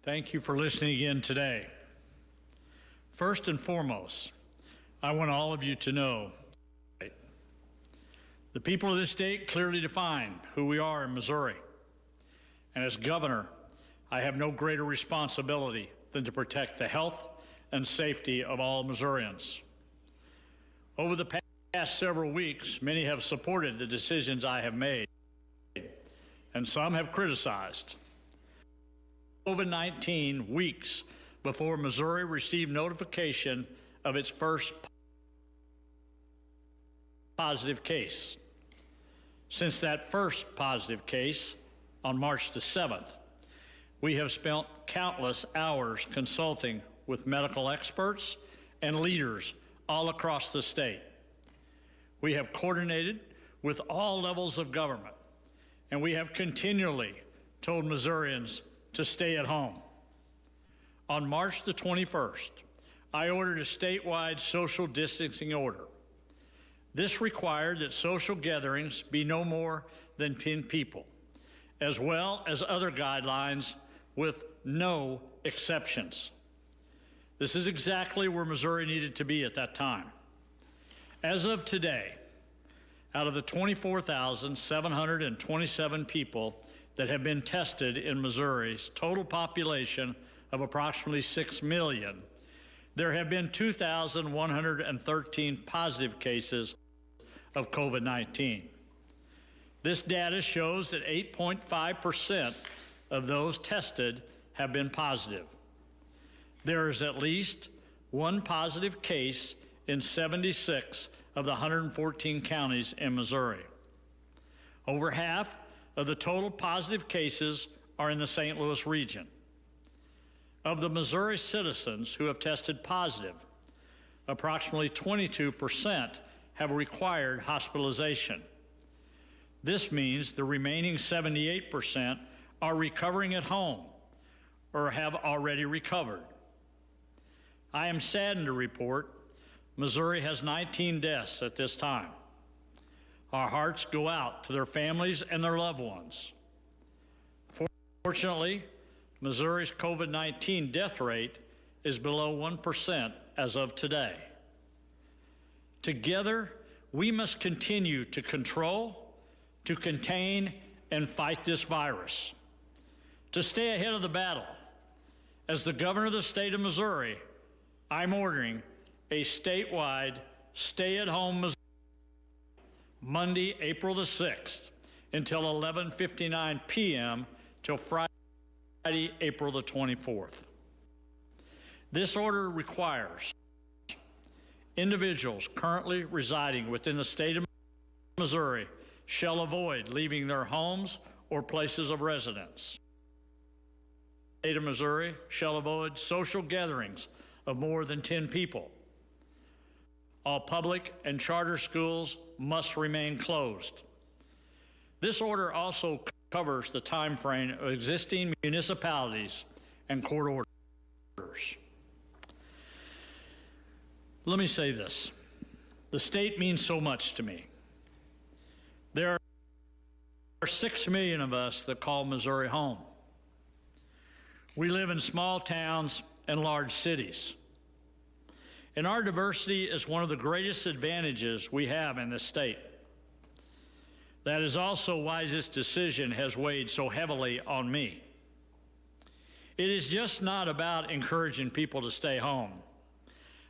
Thank you for listening again today. First and foremost, I want all of you to know the people of this state clearly define who we are in Missouri. And as governor, I have no greater responsibility than to protect the health and safety of all Missourians. Over the past several weeks, many have supported the decisions I have made, and some have criticized. COVID-19 weeks before Missouri received notification of its first positive case. Since that first positive case on March the 7th, we have spent countless hours consulting with medical experts and leaders all across the state. We have coordinated with all levels of government, and we have continually told Missourians to stay at home. On March the 21st, I ordered a statewide social distancing order. This required that social gatherings be no more than 10 people, as well as other guidelines with no exceptions. This is exactly where Missouri needed to be at that time. As of today, out of the 24,727 people that have been tested in Missouri's total population of approximately 6 million, there have been 2,113 positive cases of COVID-19. This data shows that 8.5% of those tested have been positive. There is at least one positive case in 76 of the 114 counties in Missouri. Over half of the total positive cases are in the St. Louis region. Of the Missouri citizens who have tested positive, approximately 22% have required hospitalization. This means the remaining 78% are recovering at home or have already recovered. I am saddened to report Missouri has 19 deaths at this time. Our hearts go out to their families and their loved ones. Fortunately, Missouri's COVID-19 death rate is below 1% as of today. Together, we must continue to control, to contain, and fight this virus. To stay ahead of the battle, as the governor of the state of Missouri, I'm ordering a statewide stay-at-home Missouri Monday, April the 6th, until 11:59 p.m. till Friday, April the 24th. This order requires individuals currently residing within the state of Missouri shall avoid leaving their homes or places of residence. The state of Missouri shall avoid social gatherings of more than 10 people. All public and charter schools must remain closed. This order also covers the time frame of existing municipalities and court orders. Let me say this. The state means so much to me. There are 6 million of us that call Missouri home. We live in small towns and large cities. And our diversity is one of the greatest advantages we have in this state. That is also why this decision has weighed so heavily on me. It is just not about encouraging people to stay home.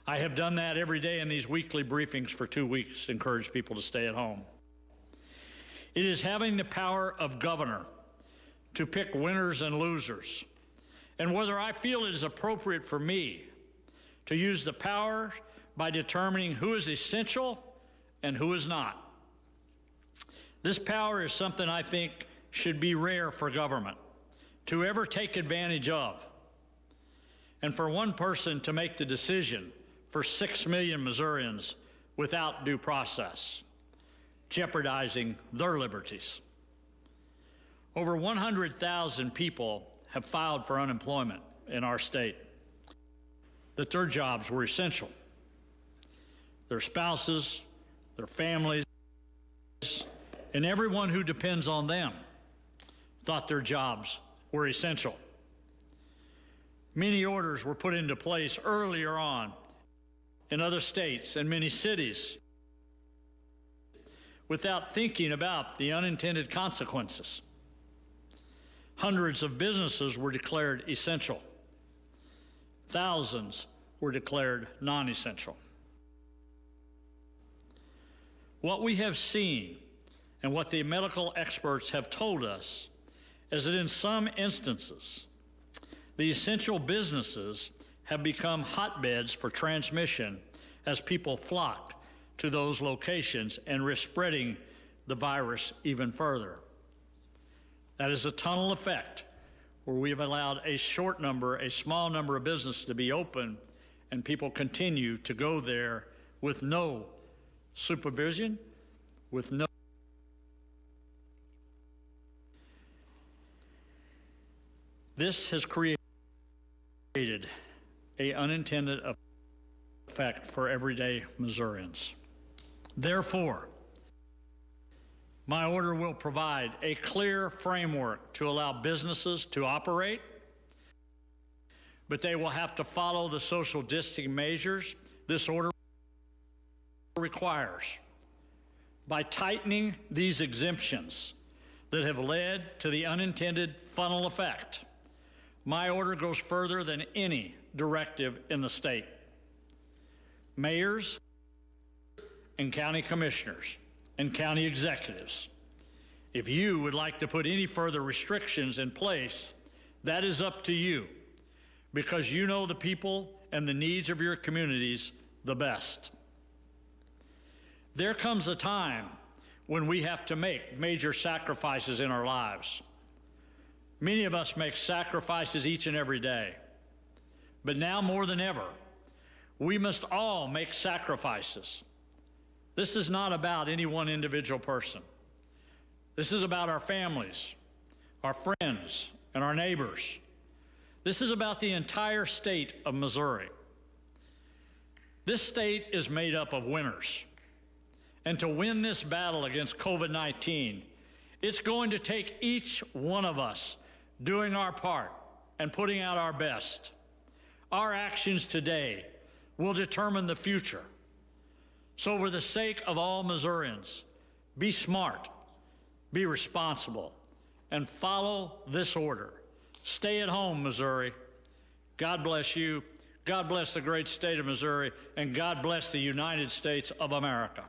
I have done that every day in these weekly briefings for 2 weeks, encourage people to stay at home. It is having the power of governor to pick winners and losers, and whether I feel it is appropriate for me to use the power by determining who is essential and who is not. This power is something I think should be rare for government to ever take advantage of. And for one person to make the decision for 6 million Missourians without due process, jeopardizing their liberties. Over 100,000 people have filed for unemployment in our state, that their jobs were essential. Their spouses, their families, and everyone who depends on them thought their jobs were essential. Many orders were put into place earlier on in other states and many cities without thinking about the unintended consequences. Hundreds of businesses were declared essential. Thousands were declared non-essential. What we have seen and what the medical experts have told us is that in some instances, the essential businesses have become hotbeds for transmission as people flock to those locations and risk spreading the virus even further. That is a tunnel effect where we have allowed a small number of businesses to be open, and people continue to go there with no supervision, with no. This has created an unintended effect for everyday Missourians. Therefore, my order will provide a clear framework to allow businesses to operate, but they will have to follow the social distancing measures this order requires. By tightening these exemptions that have led to the unintended funnel effect, my order goes further than any directive in the state. Mayors and county commissioners and county executives, if you would like to put any further restrictions in place, that is up to you, because you know the people and the needs of your communities the best. There comes a time when we have to make major sacrifices in our lives. Many of us make sacrifices each and every day, but now more than ever, we must all make sacrifices. This is not about any one individual person. This is about our families, our friends, and our neighbors. This is about the entire state of Missouri. This state is made up of winners. And to win this battle against COVID-19, it's going to take each one of us doing our part and putting out our best. Our actions today will determine the future. So for the sake of all Missourians, be smart, be responsible, and follow this order. Stay at home, Missouri. God bless you. God bless the great state of Missouri, and God bless the United States of America.